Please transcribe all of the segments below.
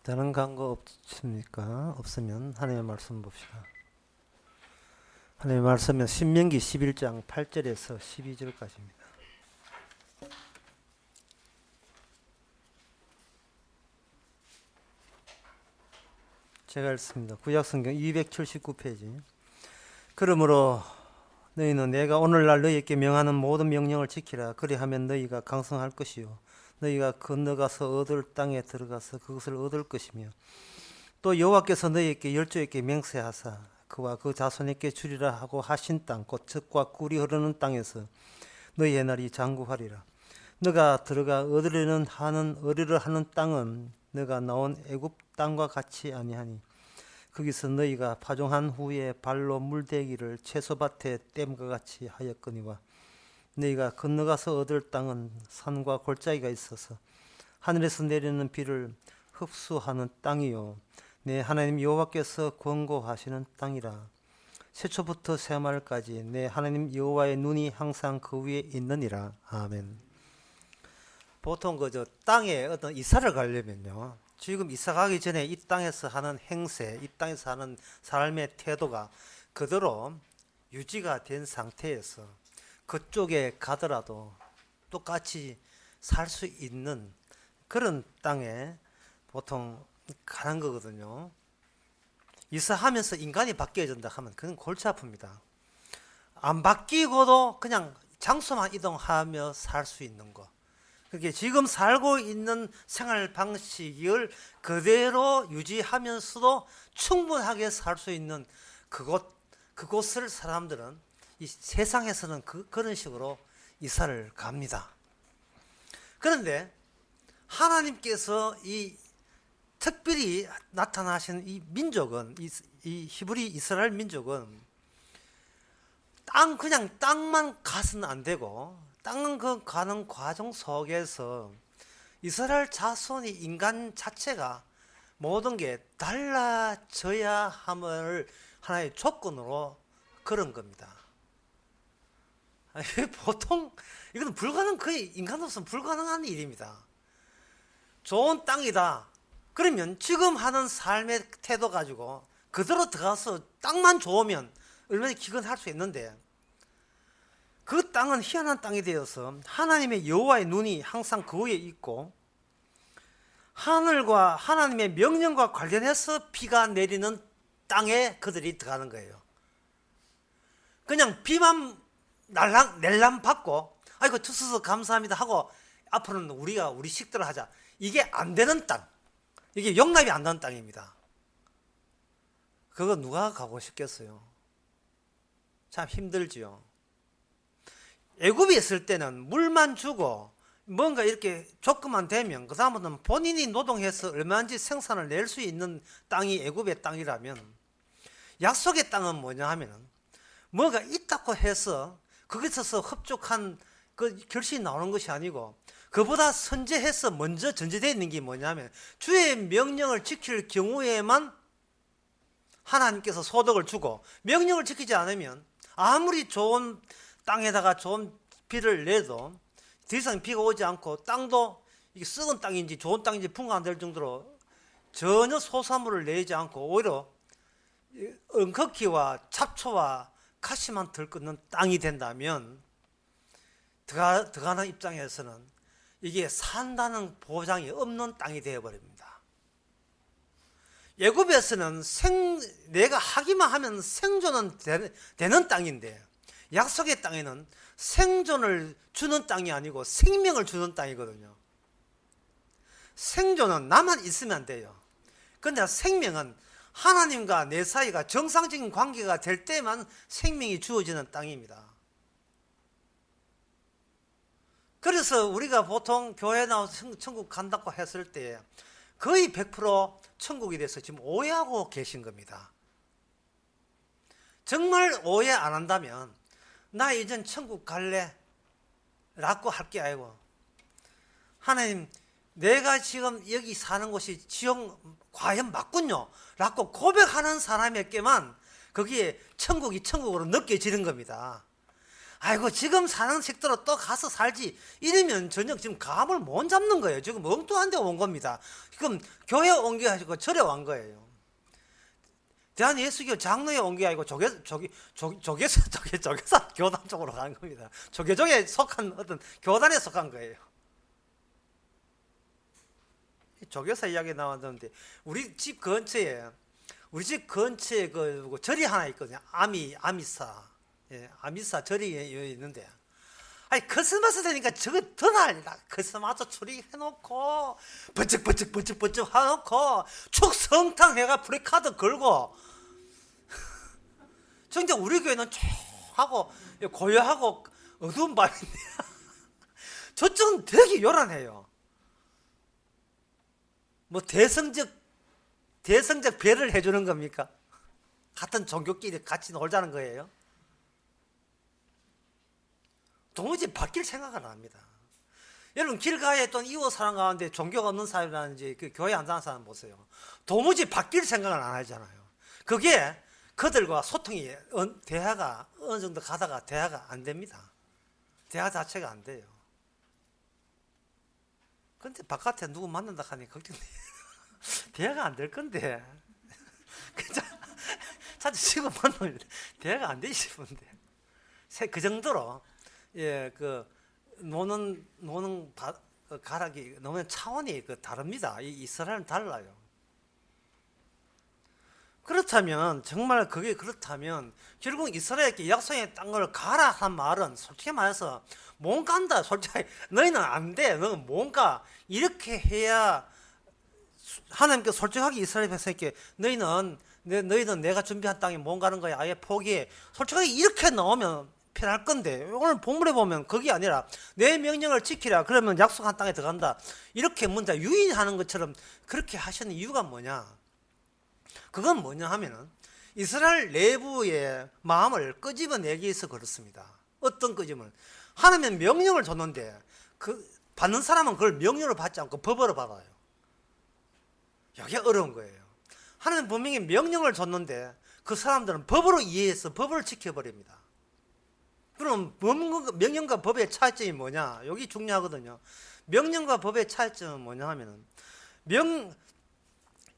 다른 광고 없습니까? 없으면 하나님의 말씀 봅시다. 하나님의 말씀은 신명기 11장 8절에서 12절까지입니다. 제가 읽습니다. 구약성경 279페이지. 그러므로 너희는 내가 오늘날 너희에게 명하는 모든 명령을 지키라. 그리하면 너희가 강성할 것이요 너희가 건너가서 얻을 땅에 들어가서 그것을 얻을 것이며 또 여호와께서 너희에게 열조에게 맹세하사 그와 그 자손에게 주리라 하고 하신 땅 곧 젖과 꿀이 흐르는 땅에서 너희의 날이 장구하리라. 너가 들어가 얻으려는 하는 땅은 너가 나온 애굽 땅과 같이 아니하니 거기서 너희가 파종한 후에 발로 물대기를 채소밭에 댐과 같이 하였거니와 너희가 건너가서 얻을 땅은 산과 골짜기가 있어서 하늘에서 내리는 비를 흡수하는 땅이요 내 하나님 여호와께서 권고하시는 땅이라. 세초부터 새말까지 내 하나님 여호와의 눈이 항상 그 위에 있느니라. 아멘. 보통 그저 땅에 어떤 이사를 가려면요, 지금 이사 가기 전에 이 땅에서 하는 행세, 이 땅에서 하는 삶의 태도가 그대로 유지가 된 상태에서 그쪽에 가더라도 똑같이 살 수 있는 그런 땅에 보통 가는 거거든요. 이사하면서 인간이 바뀌어진다 하면 그건 골치 아픕니다. 안 바뀌고도 그냥 장소만 이동하며 살 수 있는 거, 그게 지금 살고 있는 생활 방식을 그대로 유지하면서도 충분하게 살 수 있는 그곳을 사람들은 이 세상에서는 그런 식으로 이사를 갑니다. 그런데 하나님께서 이 특별히 나타나신 이 민족은, 이 히브리 이스라엘 민족은 그냥 땅만 가서는 안 되고 땅은 그 가는 과정 속에서 이스라엘 자손이 인간 자체가 모든 게 달라져야 함을 하나의 조건으로 그런 겁니다. 보통 이건 거의 인간으로서는 불가능한 일입니다. 좋은 땅이다 그러면 지금 하는 삶의 태도 가지고 그대로 들어가서 땅만 좋으면 얼마나 기근할 수 있는데, 그 땅은 희한한 땅이 되어서 하나님의 여호와의 눈이 항상 그 위에 있고 하늘과 하나님의 명령과 관련해서 비가 내리는 땅에 그들이 들어가는 거예요. 그냥 비만 낼람 받고 아이고 주셔서 감사합니다 하고 앞으로는 우리가 우리 식대로 하자, 이게 안 되는 땅, 이게 용납이 안 되는 땅입니다. 그거 누가 가고 싶겠어요? 참 힘들지요. 애굽에 있을 때는 물만 주고 뭔가 이렇게 조건만 되면 그 다음부터는 본인이 노동해서 얼마든지 생산을 낼 수 있는 땅이 애굽의 땅이라면, 약속의 땅은 뭐냐 하면은 뭐가 있다고 해서 거기서 흡족한 그 결실이 나오는 것이 아니고, 그보다 선제해서 먼저 전제되어 있는 게 뭐냐면 주의 명령을 지킬 경우에만 하나님께서 소득을 주고, 명령을 지키지 않으면 아무리 좋은 땅에다가 좋은 비를 내도 더 이상 비가 오지 않고 땅도 이게 썩은 땅인지 좋은 땅인지 분가 안 될 정도로 전혀 소사물을 내지 않고 오히려 엉겅퀴와 잡초와 가시만 들끓는 땅이 된다면 들어가는 입장에서는 이게 산다는 보장이 없는 땅이 되어버립니다. 애굽에서는 내가 하기만 하면 생존은 되는 땅인데, 약속의 땅에는 생존을 주는 땅이 아니고 생명을 주는 땅이거든요. 생존은 나만 있으면 안 돼요. 그런데 생명은 하나님과 내 사이가 정상적인 관계가 될 때만 생명이 주어지는 땅입니다. 그래서 우리가 보통 교회 나와서 천국 간다고 했을 때 거의 100% 천국에 대해서 지금 오해하고 계신 겁니다. 정말 오해 안 한다면 나 이젠 천국 갈래 라고 할 게 아니고, 하나님 내가 지금 여기 사는 곳이 지옥 과연 맞군요 라고 고백하는 사람에게만 거기에 천국이 천국으로 느껴지는 겁니다. 아이고 지금 사는 식대로 또 가서 살지 이러면 전혀 지금 감을 못 잡는 거예요. 지금 엉뚱한 데 온 겁니다. 지금 교회 온 게 아니고 절에 온 거예요. 대한예수교 장로에 온 게 아니고 조계사 교단 쪽으로 간 겁니다. 조계종에 속한 어떤 교단에 속한 거예요. 조계사 이야기 나왔는데 우리 집 근처에 그 절이 하나 있거든요. 아미사. 예, 아미사 절이 있는데, 아니 크리스마스 되니까 저거 더 난리다. 크리스마스 추리 해놓고 번쩍 해놓고 축성탕 해가 프리카드 걸고. 진짜 우리 교회는 쭉 하고 고요하고 어두운 밤인데 저쪽은 되게 요란해요. 뭐 대성적 배를 해주는 겁니까? 같은 종교끼리 같이 놀자는 거예요. 도무지 바뀔 생각을 안 합니다. 여러분 길가에 있던 이웃 사람 가운데 종교가 없는 사람이라든지 그 교회 안 다니는 사람 보세요. 도무지 바뀔 생각을 안 하잖아요. 그게 그들과 소통이 대화가 어느 정도 가다가 대화가 안 됩니다. 대화 자체가 안 돼요. 근데 바깥에 누구 만난다 하니 걱정돼요. 대화가 안 될 건데 자주 치고 만나면 대화가 안 되지 싶은데 그 정도로 그 노는 가락이 노는 차원이 다릅니다. 이스라엘은 달라요. 그렇다면 정말 그게 그렇다면 결국 이스라엘에게 약속의 땅을 가라 한 말은 솔직히 말해서 못 간다. 솔직히 너희는 안 돼. 너는 못 가. 이렇게 해야 하나님께 솔직하게 이스라엘 백성에게 너희는 내가 준비한 땅에 못 가는 거야. 아예 포기해. 솔직하게 이렇게 나오면 편할 건데 오늘 본문에 보면 그게 아니라 내 명령을 지키라. 그러면 약속한 땅에 들어간다. 이렇게 문자 유인하는 것처럼 그렇게 하시는 이유가 뭐냐? 그건 뭐냐 하면은 이스라엘 내부의 마음을 끄집어내기 위해서 그렇습니다. 어떤 끄집은 하나님은 명령을 줬는데 그 받는 사람은 그걸 명령을 받지 않고 법으로 받아요. 이게 어려운 거예요. 하나님은 분명히 명령을 줬는데 그 사람들은 법으로 이해해서 법을 지켜버립니다. 그럼 명령과 법의 차이점이 뭐냐? 여기 중요하거든요. 명령과 법의 차이점은 뭐냐 하면은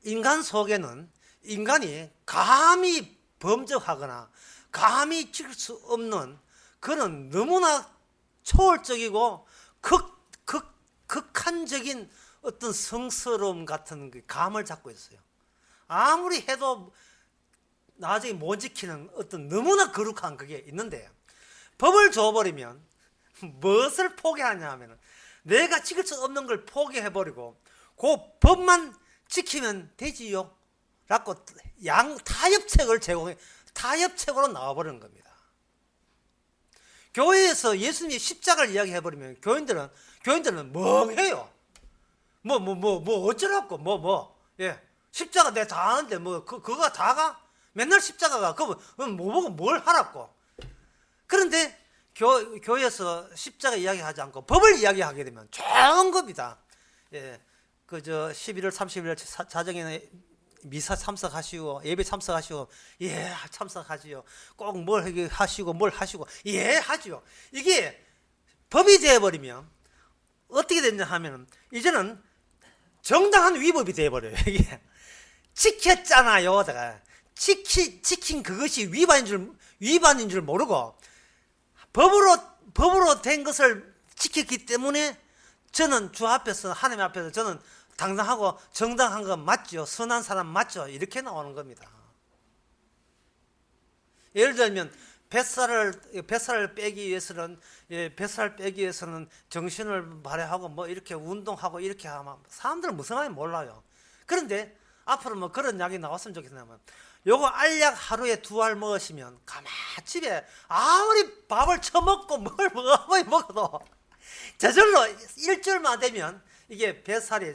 인간 속에는 인간이 감히 범죄하거나 감히 지킬 수 없는 그런 너무나 초월적이고 극한적인 어떤 성스러움 같은 그 감을 잡고 있어요. 아무리 해도 나중에 못 지키는 어떤 너무나 거룩한 그게 있는데 법을 줘버리면 무엇을 포기하냐 하면 내가 지킬 수 없는 걸 포기해버리고 그 법만 지키면 되지요 라고 타협책을 제공해 타협책으로 나와버리는 겁니다. 교회에서 예수님이 십자가를 이야기해버리면 교인들은 멍해요. 어쩌라고 예. 십자가 내가 다 하는데 그거 다가? 맨날 십자가가 그거 뭐 보고 뭘 하라고. 그런데 교회에서 십자가 이야기하지 않고 법을 이야기하게 되면 좋은 겁니다. 예. 11월 30일 자정에 미사 참석하시고 예배 참석하시고 예 참석하시오. 꼭 뭘 하시고 뭘 하시고 예 하지요. 이게 법이 되어버리면 어떻게 되냐 하면 이제는 정당한 위법이 되어버려요. 이게 지켰잖아요. 지킨 그것이 위반인 줄 모르고 법으로 된 것을 지켰기 때문에 저는 주 앞에서 하나님 앞에서 저는 당당하고 정당한 건 맞죠. 선한 사람 맞죠. 이렇게 나오는 겁니다. 예를 들면 뱃살을 빼기 위해서는 정신을 발휘하고 이렇게 운동하고 이렇게 하면 사람들은 무슨 말인지 몰라요. 그런데 앞으로 그런 약이 나왔으면 좋겠냐면 요거 알약 하루에 2알 먹으시면 가만 집에 아무리 밥을 처먹고 뭘 먹어도 저절로 일주일만 되면 이게 뱃살이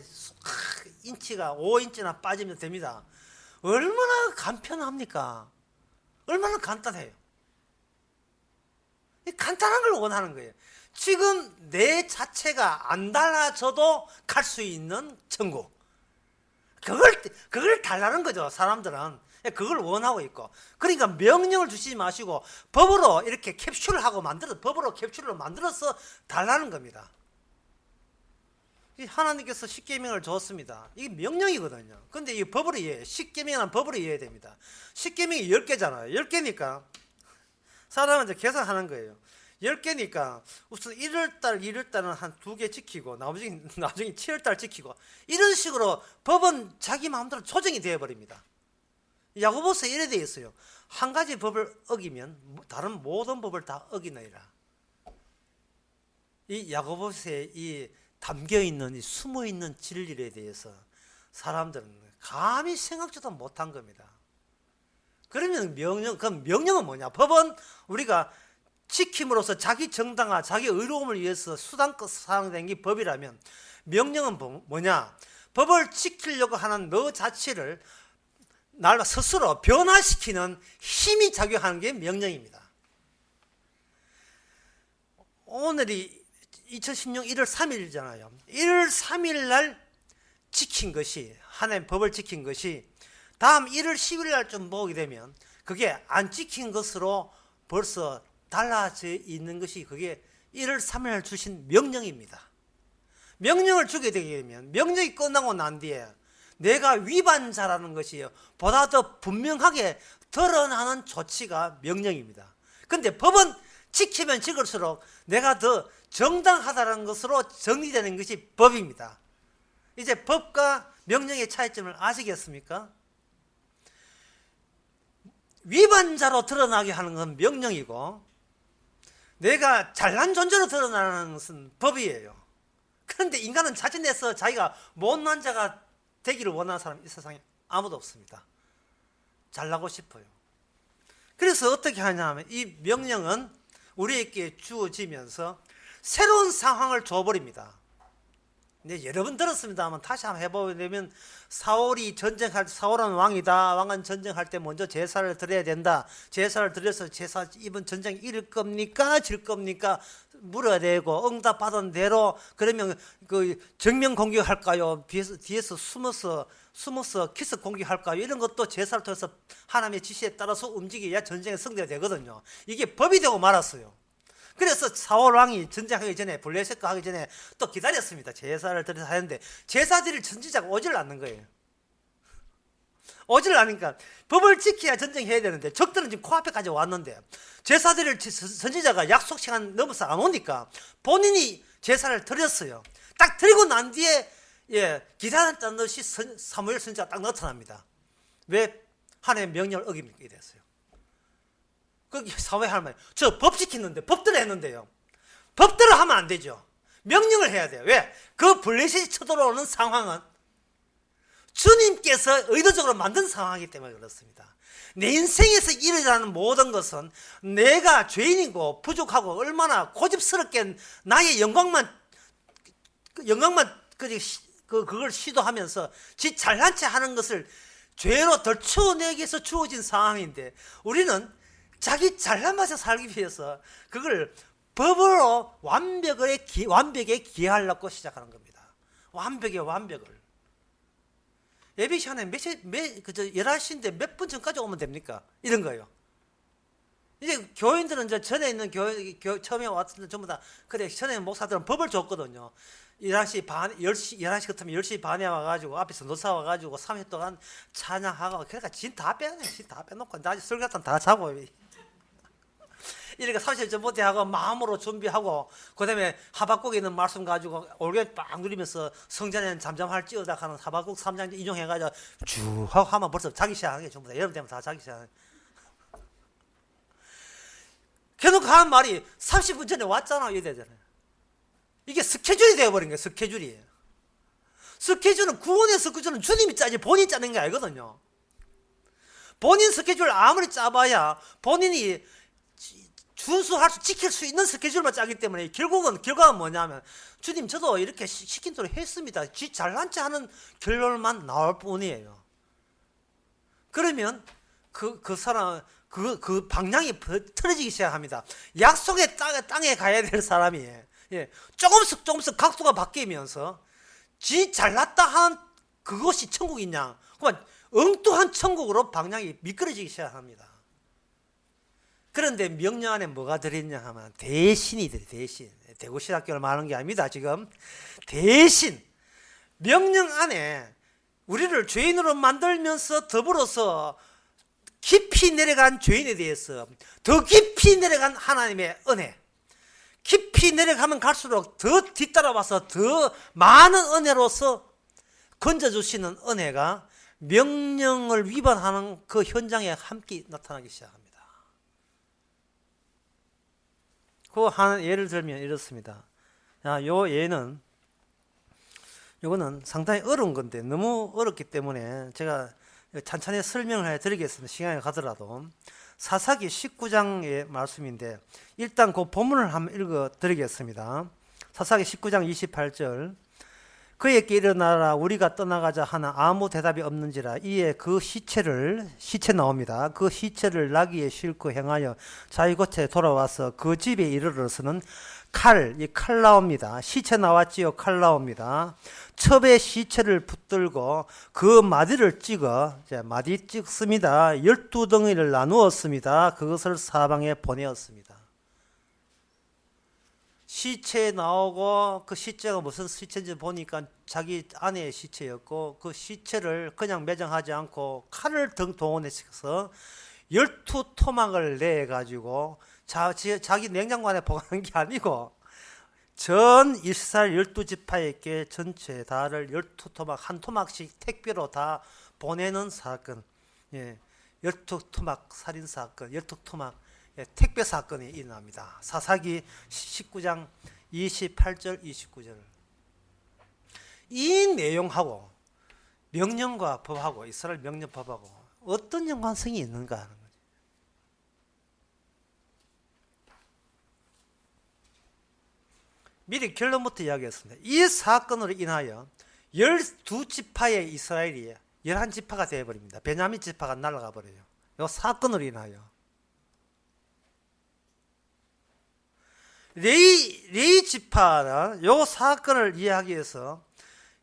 인치가 5인치나 빠지면 됩니다. 얼마나 간편합니까? 얼마나 간단해요. 간단한 걸 원하는 거예요. 지금 내 자체가 안 달라져도 갈 수 있는 천국. 그걸 달라는 거죠, 사람들은. 그걸 원하고 있고, 그러니까 명령을 주시지 마시고 법으로 이렇게 캡슐하고 법으로 캡슐로 만들어서 달라는 겁니다. 하나님께서 십계명을 줬습니다. 이게 명령이거든요. 근데 이 법으로 이해해. 십계명은 법으로 이해해야 됩니다. 십계명이 10개잖아요. 10개니까 사람은 이제 계산하는 거예요. 10개니까 우선 1월달, 2월달은 한 2개 지키고 나중에 7월달 지키고, 이런 식으로 법은 자기 마음대로 조정이 되어버립니다. 야고보서에 이래 되어 있어요. 한 가지 법을 어기면 다른 모든 법을 다 어기느니라. 이 야고보서에 이 담겨있는, 이 숨어있는 진리에 대해서 사람들은 감히 생각지도 못한 겁니다. 그러면 그럼 명령은 뭐냐? 법은 우리가 지킴으로써 자기 정당화, 자기 의로움을 위해서 수단껏 사용된 게 법이라면, 명령은 뭐냐? 법을 지키려고 하는 너 자체를 날 스스로 변화시키는 힘이 작용하는 게 명령입니다. 오늘이 2016년 1월 3일이잖아요. 1월 3일 날 지킨 것이, 하나님 법을 지킨 것이 다음 1월 10일 날쯤 보게 되면 그게 안 지킨 것으로 벌써 달라져 있는 것이, 그게 1월 3일 날 주신 명령입니다. 명령을 주게 되면 명령이 끝나고 난 뒤에 내가 위반자라는 것이 보다 더 분명하게 드러나는 조치가 명령입니다. 그런데 법은 지키면 지킬수록 내가 더 정당하다는 것으로 정리되는 것이 법입니다. 이제 법과 명령의 차이점을 아시겠습니까? 위반자로 드러나게 하는 건 명령이고, 내가 잘난 존재로 드러나는 것은 법이에요. 그런데 인간은 자진해서 자기가 못난 자가 되기를 원하는 사람이 이 세상에 아무도 없습니다. 잘나고 싶어요. 그래서 어떻게 하냐면, 이 명령은 우리에게 주어지면서 새로운 상황을 줘버립니다. 네, 여러분 들었습니다만 다시 한번 해보면, 사울이 전쟁할 때, 사울은 왕이다. 왕은 전쟁할 때 먼저 제사를 드려야 된다. 제사를 드려서 이번 전쟁 이길 겁니까? 질 겁니까? 물어야 되고, 응답 받은 대로, 그러면 그 정면 공격할까요? 뒤에서 숨어서 키스 공격할까요? 이런 것도 제사를 통해서 하나님의 지시에 따라서 움직여야 전쟁에 승리가 되거든요. 이게 법이 되고 말았어요. 그래서 사울 왕이 전쟁하기 전에, 블레셋과 하기 전에 또 기다렸습니다. 제사를 드려서 하는데 제사 드릴 선지자가 오질 않는 거예요. 오질 않으니까 법을 지켜야 전쟁해야 되는데, 적들은 지금 코앞에까지 왔는데 제사 드릴 선지자가 약속 시간 넘어서 안 오니까 본인이 제사를 드렸어요. 딱 드리고 난 뒤에 기다렸다는 듯이 사무엘 선지자가 딱 나타납니다. 왜? 하나님의 명령을 어기게 됐어요. 거기 사회 할 말, 저 법 지키는데, 법대로 했는데요. 법대로 하면 안 되죠. 명령을 해야 돼요. 왜? 그 블레셋이 쳐들어오는 상황은 주님께서 의도적으로 만든 상황이기 때문에 그렇습니다. 내 인생에서 일어나는 모든 것은 내가 죄인이고 부족하고 얼마나 고집스럽게 나의 영광만 그걸 시도하면서 지 잘난 체 하는 것을 죄로 덜쳐내기 위해서 주어진 상황인데, 우리는 자기 잘난 맛에 살기 위해서 그걸 법으로 완벽에 기하려고 시작하는 겁니다. 완벽을. 예배 시간에 11시인데 몇 분 전까지 오면 됩니까? 이런 거예요. 이제 교인들은 전에 있는 처음에 왔을 때 전부 다, 그래, 전에 있는 목사들은 법을 줬거든요. 11시 같으면 10시 반에 와가지고 앞에서 노사 와가지고 3일 동안 찬양하고, 그러니까 진 다 빼놓고 낮에 술 같은 다 자고, 이렇게 30일 전부터 하고 마음으로 준비하고, 그 다음에 하박국에 있는 말씀 가지고 올게 빡 누리면서 성전에는 잠잠할지어다 하는 하박국 3장 인용해가지고 쭉 하고 하면 벌써 자기 시작하게 전부 다 여름 되면 다 자기 시작하게. 걔놓고 하는 말이 30분 전에 왔잖아 이래 되잖아요. 이게 스케줄이 되어버린 거예요. 스케줄은 구원의 스케줄은 주님이 짜지 본인이 짜는 게 아니거든요. 본인 스케줄 아무리 짜봐야 본인이 지킬 수 있는 스케줄만 짜기 때문에 결과가 뭐냐면, 주님 저도 이렇게 시킨 대로 했습니다. 지 잘난 체 하는 결론만 나올 뿐이에요. 그러면 그 사람 그 방향이 틀어지기 시작합니다. 약속의 땅에 가야 될 사람이 조금씩 각도가 바뀌면서 지 잘났다 한 그것이 천국이냐? 그만 엉뚱한 천국으로 방향이 미끄러지기 시작합니다. 그런데 명령 안에 뭐가 들어있냐 하면 대신이들이 대신. 대구신학교를 말하는 게 아닙니다. 지금 대신 명령 안에 우리를 죄인으로 만들면서 더불어서 깊이 내려간 죄인에 대해서 더 깊이 내려간 하나님의 은혜, 깊이 내려가면 갈수록 더 뒤따라와서 더 많은 은혜로서 건져주시는 은혜가 명령을 위반하는 그 현장에 함께 나타나기 시작합니다. 그 한 예를 들면 이렇습니다. 요 예는 이거는 상당히 어려운 건데 너무 어렵기 때문에 제가 찬찬히 설명을 해드리겠습니다. 시간이 가더라도. 사사기 19장의 말씀인데 일단 그 본문을 한번 읽어드리겠습니다. 사사기 19장 28절. 그에게 일어나라 우리가 떠나가자 하나 아무 대답이 없는지라 이에 그 시체 나옵니다. 그 시체를 나귀에 싣고 행하여 자기 곳에 돌아와서 그 집에 이르러서는 칼 나옵니다. 시체 나왔지요. 칼 나옵니다. 첩에 시체를 붙들고 그 마디를 마디 찍습니다. 12덩이를 나누었습니다. 그것을 사방에 보내었습니다. 시체 나오고 그 시체가 무슨 시체인지 보니까 자기 아내의 시체였고 그 시체를 그냥 매장하지 않고 칼을 동원해서 12토막을 내가지고 자기 냉장고 안에 보관한 게 아니고 전 이스라엘 12지파에게 전체 다를 12토막 한 토막씩 택배로 다 보내는 사건, 12토막 살인사건, 12토막 택배 사건이 일어납니다. 사사기 19장 28절 29절. 이 내용하고 명령과 법하고 이스라엘 명령법하고 어떤 연관성이 있는가 하는 거죠. 미리 결론부터 이야기했습니다. 이 사건으로 인하여 12지파의 이스라엘이 11지파가 되어버립니다. 베냐민 지파가 날아가 버려요. 이 사건으로 인하여. 레위 지파는 이 사건을 이해하기 위해서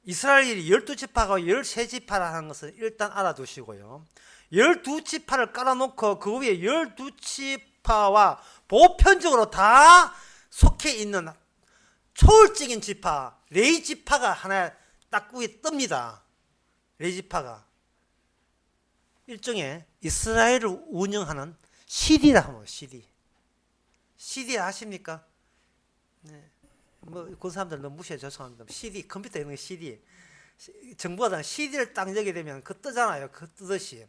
이스라엘이 12지파가 13지파라는 것을 일단 알아두시고요. 12지파를 깔아놓고 그 위에 12지파와 보편적으로 다 속해 있는 초월적인 지파, 레위 지파가 하나 딱 위에 뜹니다. 레위 지파가 일종의 이스라엘을 운영하는 CD라고 합니다. CD 아십니까? 네. 그 사람들 너무 무시해 죄송합니다. CD 컴퓨터 이런 거 CD 정부가 CD를 딱 여게 되면 그 뜨잖아요. 그 뜨듯이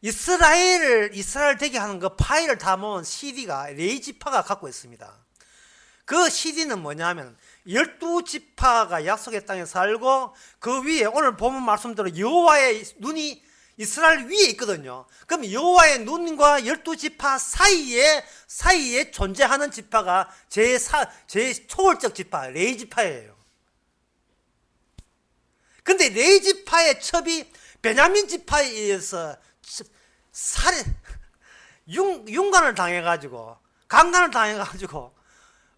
이스라엘 되게 하는 그 파일을 다 모은 CD가 레위 지파가 갖고 있습니다. 그 CD는 뭐냐면 12지파가 약속의 땅에 살고 그 위에 오늘 본문 말씀대로 여호와의 눈이 이스라엘 위에 있거든요. 그럼 여호와의 눈과 12지파 사이에 존재하는 지파가 제 초월적 지파 레위 지파예요. 근데 레위 지파의 첩이 베냐민 지파에 의해서 윤간을 당해가지고 강간을 당해가지고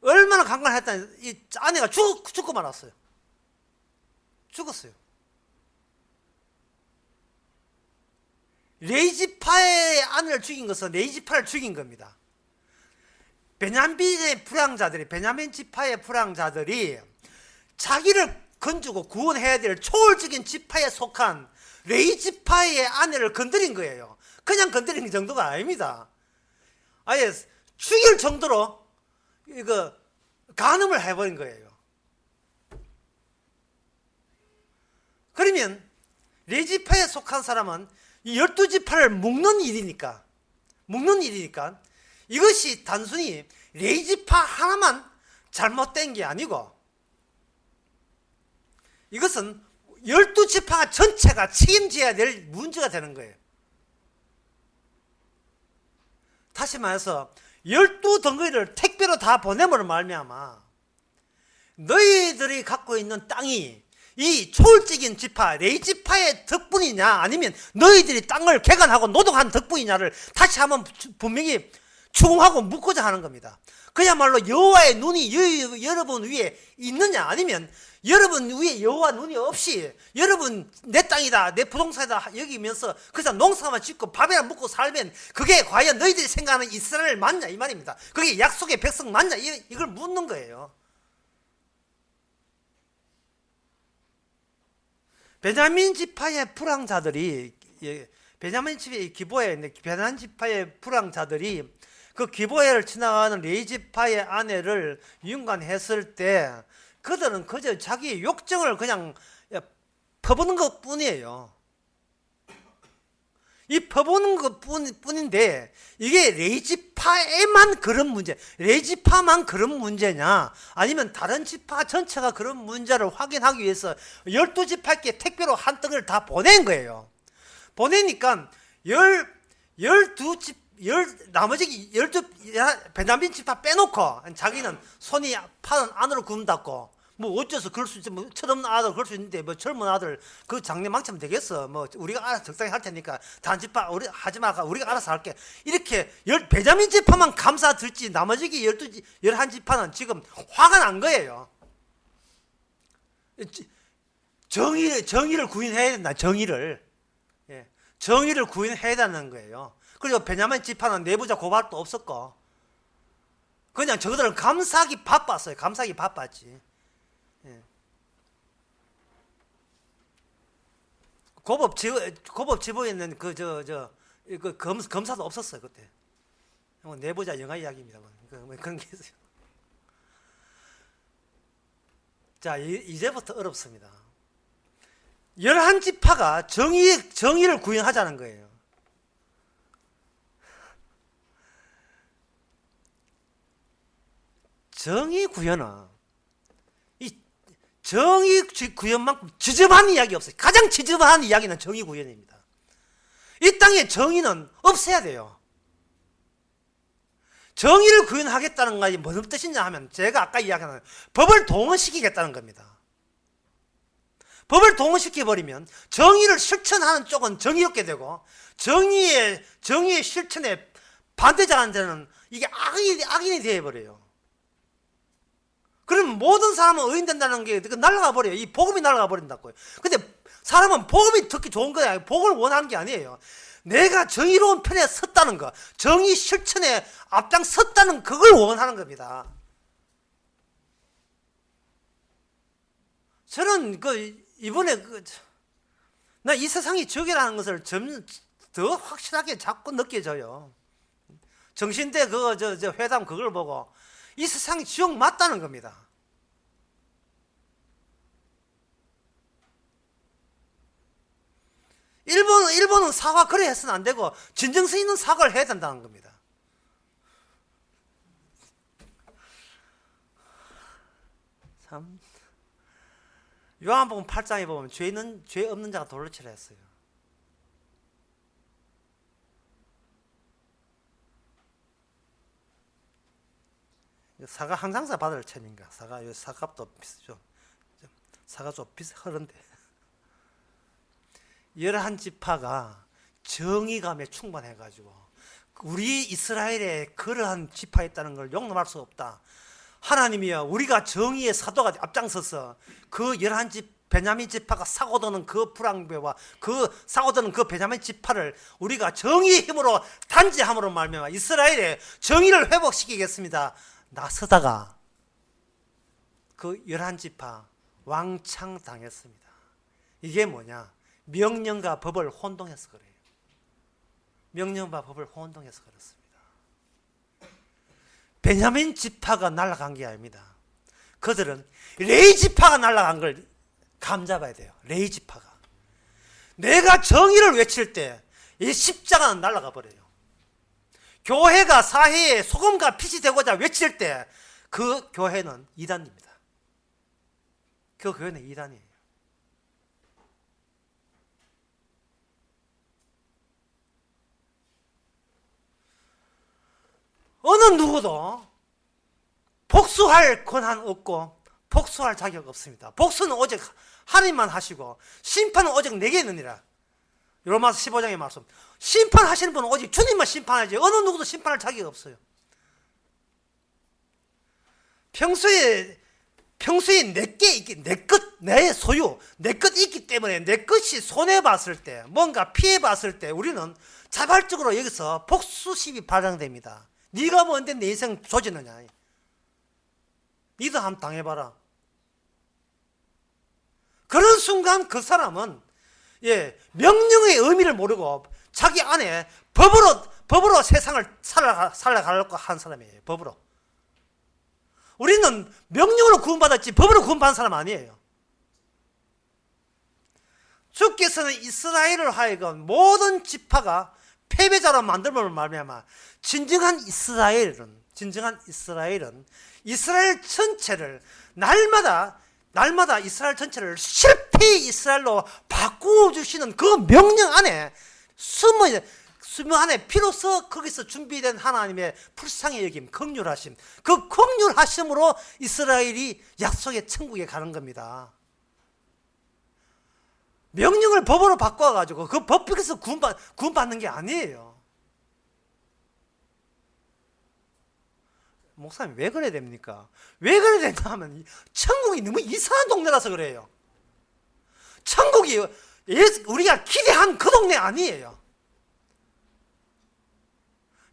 얼마나 강간했다니 이 아내가 죽고 말았어요. 죽었어요. 레위 지파의 아내를 죽인 것은 레위 지파를 죽인 겁니다. 베냐민 지파의 불량자들이 자기를 건주고 구원해야 될 초월적인 지파에 속한 레위 지파의 아내를 건드린 거예요. 그냥 건드린 정도가 아닙니다. 아예 죽일 정도로 이거 간음을 해버린 거예요. 그러면 레위 지파에 속한 사람은 이 12지파를 묶는 일이니까 이것이 단순히 레위 지파 하나만 잘못된 게 아니고 이것은 12지파 전체가 책임져야 될 문제가 되는 거예요. 다시 말해서 12덩어리를 택배로 다 보내므로 말미암아 너희들이 갖고 있는 땅이 이 초월적인 지파, 레위 지파의 덕분이냐 아니면 너희들이 땅을 개간하고 노동한 덕분이냐를 다시 한번 분명히 추궁하고 묻고자 하는 겁니다. 그야말로 여호와의 눈이 여러분 위에 있느냐, 아니면 여러분 위에 여호와 눈이 없이 여러분 내 땅이다, 내 부동산이다 여기면서 그냥 농사만 짓고 밥이나 먹고 살면 그게 과연 너희들이 생각하는 이스라엘 맞냐 이 말입니다. 그게 약속의 백성 맞냐 이걸 묻는 거예요. 베냐민 지파의 불황자들이, 베냐민 지파의 기브야에 베냐민 지파의 불황자들이 그 기브야를 지나가는 레위 지파의 아내를 윤관했을 때 그들은 그저 자기의 욕정을 그냥 퍼부는 것 뿐이에요. 이 퍼부는 것 뿐인데 이게 레위 지파에만 그런 문제, 레위 지파만 그런 문제냐, 아니면 다른 지파 전체가 그런 문제를 확인하기 위해서 12지파께 택배로 한 덩을 다 보낸 거예요. 보내니까 나머지 12 베냐민 지파 빼놓고 자기는 손이 팔은 안으로 굽는다고 뭐 어째서 그럴 수 있지, 뭐 철없는 아들 그럴 수 있는데 뭐 젊은 아들 그 장래 망치면 되겠어, 뭐 우리가 알아서 적당히 할 테니까 단지파 우리 하지 마, 우리가 알아서 할게, 이렇게 베냐민 지파만 감사들지 나머지 11지파는 지금 화가 난 거예요. 정의를 구현해야 된다. 정의를 구현해야 되는 거예요. 그리고 베냐민 지파는 내부자 고발도 없었고 그냥 저들은 감사하기 바빴어요. 감사하기 바빴지. 고법 지부에 있는 그 검사도 없었어요 그때. 내부자 영화 이야기입니다. 그런 게 있어요. 자, 이제부터 어렵습니다. 11지파가 정의를 구현하자는 거예요. 정의 구현은 정의 구현만큼 지저분한 이야기 없어요. 가장 지저분한 이야기는 정의 구현입니다. 이 땅에 정의는 없애야 돼요. 정의를 구현하겠다는 것이 무슨 뜻이냐 하면 제가 아까 이야기한 법을 동원시키겠다는 겁니다. 법을 동원시켜버리면 정의를 실천하는 쪽은 정의롭게 되고 정의의 실천에 반대자한테는 이게 악인이 되어버려요. 그럼 모든 사람은 의인 된다는 게 날아가 버려요. 이 복음이 날아가 버린다고요. 근데 사람은 복음이 듣기 좋은 거야. 복음을 원하는 게 아니에요. 내가 정의로운 편에 섰다는 거, 정의 실천에 앞장섰다는 그걸 원하는 겁니다. 저는 이번에 나 이 세상이 적이라는 것을 더 확실하게 자꾸 느껴져요. 정신대 회담 그걸 보고 이 세상이 지옥 맞다는 겁니다. 일본은 사과 그래 해서는 안 되고 진정성 있는 사과를 해야 된다는 겁니다. 참, 요한복음 8장에 보면 죄 없는 자가 돌로 치라 했어요. 사과 항상사 받을 셈인가? 사과값도 비싸죠. 사과 좀 비싸는데 11지파가 정의감에 충만해가지고 우리 이스라엘에 그러한 지파에 있다는 걸 용납할 수 없다. 하나님이여, 우리가 정의의 사도가 앞장서서 그 11지 베냐민 지파가 사고도는 그 불황배와 사고도는 그 베냐민 지파를 우리가 정의의 힘으로 단죄함으로 말미암아 이스라엘의 정의를 회복시키겠습니다. 나서다가 그 11지파 왕창 당했습니다. 이게 뭐냐? 명령과 법을 혼동해서 그래요. 명령과 법을 혼동해서 그렇습니다. 베냐민 지파가 날아간 게 아닙니다. 그들은 레위 지파가 날아간 걸 감잡아야 돼요. 레위 지파가. 내가 정의를 외칠 때 이 십자가는 날아가 버려요. 교회가 사회에 소금과 빛이 되고자 외칠 때 그 교회는 이단입니다. 그 교회는 이단이에요. 어느 누구도 복수할 권한 없고 복수할 자격 없습니다. 복수는 오직 하나님만 하시고 심판은 오직 내게 있느니라. 로마서 15장의 말씀. 심판하시는 분은 오직 주님만 심판하지 어느 누구도 심판할 자격이 없어요. 평소에 내 소유, 내 것 있기 때문에 내 것이 손해봤을 때, 뭔가 피해봤을 때 우리는 자발적으로 여기서 복수심이 발생됩니다. 네가 뭔데 내 인생 조지느냐. 니도 한번 당해봐라. 그런 순간 그 사람은 명령의 의미를 모르고 자기 안에 법으로 세상을 살아가려고 한 사람이에요. 법으로. 우리는 명령으로 구원받았지 법으로 구원받은 사람 아니에요. 주께서는 이스라엘을 하여금 모든 지파가 패배자로 만들면 말미암아 진정한 이스라엘은 이스라엘 전체를 날마다 이스라엘 전체를 실패의 이스라엘로 바꾸어주시는 그 명령 안에 숨어 안에 비로소 거기서 준비된 하나님의 불쌍히 여김, 긍휼하심, 그 긍휼하심으로 이스라엘이 약속의 천국에 가는 겁니다. 명령을 법으로 바꿔가지고 그 법에서 구원받는 게 아니에요. 목사님 왜 그래야 됩니까? 왜 그래야 되냐 하면 천국이 너무 이상한 동네라서 그래요. 천국이 우리가 기대한 그 동네 아니에요.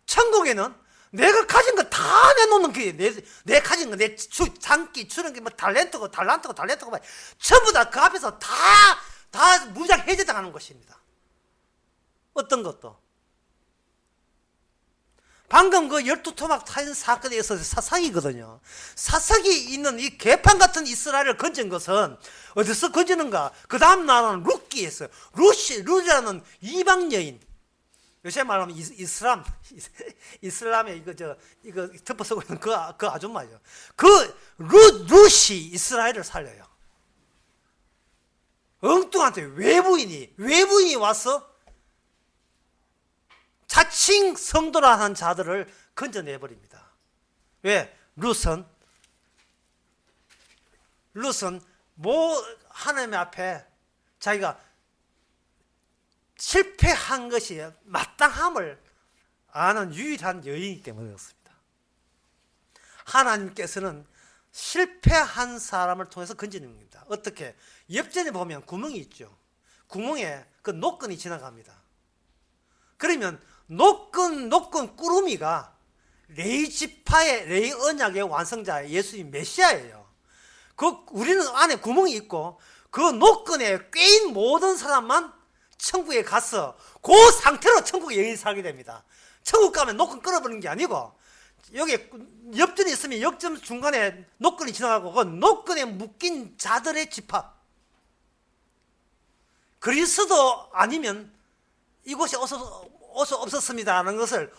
천국에는 내가 가진 거 다 내놓는 게 내 가진 거, 내 장기, 주는 게 뭐 달란트고 전부 다 그 앞에서 다 무장 해제당하는 것입니다. 어떤 것도. 방금 그 12토막 타인 사건에 있어서 사사기거든요. 사사기 있는 이 개판 같은 이스라엘을 건진 것은 어디서 건지는가? 그 다음 나라는 룻기에서 룻이라는 이방 여인. 요새 말하면 이슬람에 이거 덮어 쓰고 있는 그 아줌마죠. 룻이 이스라엘을 살려요. 엉뚱한테 외부인이 와서 자칭 성도라는 자들을 건져내버립니다. 왜? 룻은 하나님 앞에 자기가 실패한 것이 마땅함을 아는 유일한 여인이기 때문에 그렇습니다. 하나님께서는 실패한 사람을 통해서 건지는 겁니다. 어떻게? 옆전에 보면 구멍이 있죠. 구멍에 그 노끈이 지나갑니다. 그러면 노끈 꾸루미가 레위 지파의 레위 언약의 완성자 예수님 메시아예요. 우리는 안에 구멍이 있고 그 노끈에 꿰인 모든 사람만 천국에 가서 그 상태로 천국에 영원히 살게 됩니다. 천국 가면 노끈 끊어버리는 게 아니고 여기 옆전이 있으면 옆전 중간에 노끈이 지나가고 그 노끈에 묶인 자들의 지파. 그리스도 아니면 이곳이 어서 없었습니다라는 것을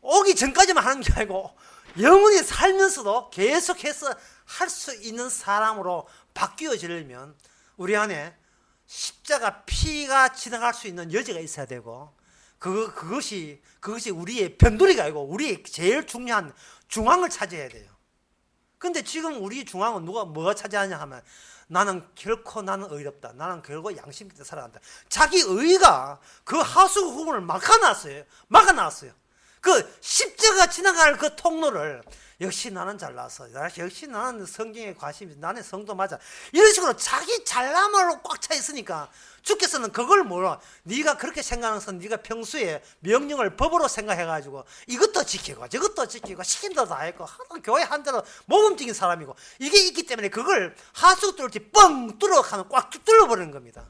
오기 전까지만 하는 게 아니고 영원히 살면서도 계속해서 할 수 있는 사람으로 바뀌어지려면 우리 안에 십자가 피가 지나갈 수 있는 여지가 있어야 되고 그것이 우리의 변두리가 아니고 우리의 제일 중요한 중앙을 차지해야 돼요. 근데 지금 우리 중앙은 뭐가 차지하냐 하면 나는 의롭다. 나는 결코 양심 있게 살아간다. 자기 의가 그 하수 구분을 막아놨어요. 그 십자가 지나갈 그 통로를 역시 나는 잘나서 역시 나는 성경에 관심이 나는 성도 맞아. 이런 식으로 자기 잘남으로 꽉 차 있으니까 주께서는 그걸 몰라. 네가 그렇게 생각해서 네가 평소에 명령을 법으로 생각해가지고 이것도 지키고 저것도 지키고 시킨 대로 다 했고 교회 한 대로 모범적인 사람이고 이게 있기 때문에 그걸 하수 뚫을지 뻥 뚫어가는 꽉 뚫어버리는 겁니다.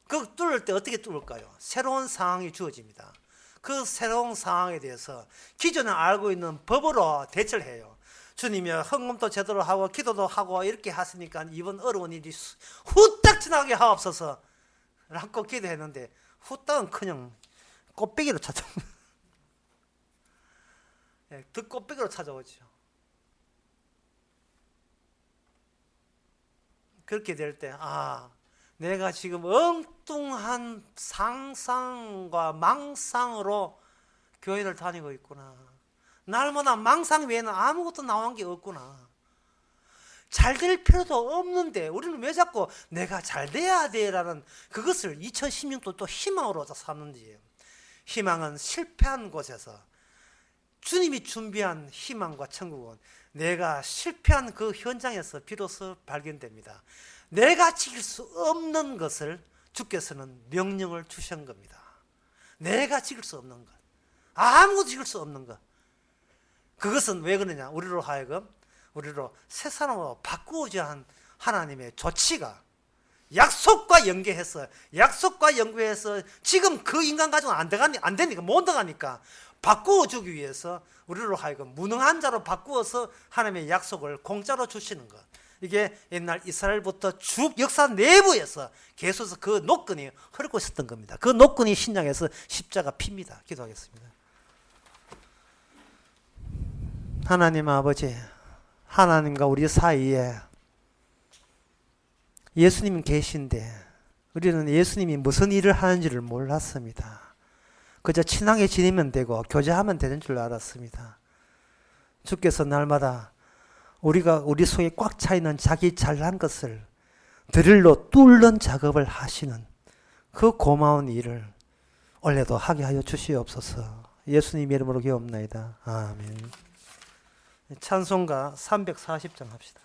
그 뚫을 때 어떻게 뚫을까요? 새로운 상황이 주어집니다. 그 새로운 상황에 대해서 기존에 알고 있는 법으로 대처를 해요. 주님이 헌금도 제대로 하고 기도도 하고 이렇게 하시니까 이번 어려운 일이 후딱 지나가게 하옵소서 라고 기도했는데 후딱은 그냥 꽃배기로 찾아옵니다. 더 꽃배기로 찾아오죠. 그렇게 될 때 내가 지금 엉뚱한 상상과 망상으로 교회를 다니고 있구나. 날마다 망상 외에는 아무것도 나온 게 없구나. 잘 될 필요도 없는데 우리는 왜 자꾸 내가 잘 돼야 돼라는 그것을 2016도 또 희망으로 삼는지. 희망은 실패한 곳에서 주님이 준비한 희망과 천국은 내가 실패한 그 현장에서 비로소 발견됩니다. 내가 지킬 수 없는 것을 주께서는 명령을 주신 겁니다. 내가 지킬 수 없는 것, 아무것도 지킬 수 없는 것. 그것은 왜 그러냐? 우리로 새 사람으로 바꾸고자 한 하나님의 조치가 약속과 연계해서 지금 그 인간 가족은 안 되니까 못 나가니까 바꾸어주기 위해서 우리로 하여금 무능한 자로 바꾸어서 하나님의 약속을 공짜로 주시는 것. 이게 옛날 이스라엘부터 쭉 역사 내부에서 계속해서 그 노끈이 흐르고 있었던 겁니다. 그 노끈이 신약에서 십자가 피입니다. 기도하겠습니다. 하나님 아버지, 하나님과 우리 사이에 예수님은 계신데 우리는 예수님이 무슨 일을 하는지를 몰랐습니다. 그저 친하게 지내면 되고 교제하면 되는 줄 알았습니다. 주께서 날마다 우리 속에 꽉 차 있는 자기 잘난 것을 드릴로 뚫는 작업을 하시는 그 고마운 일을 원래도 하게 하여 주시옵소서. 예수님 이름으로 기도합나이다. 아멘. 찬송가 340장 합시다.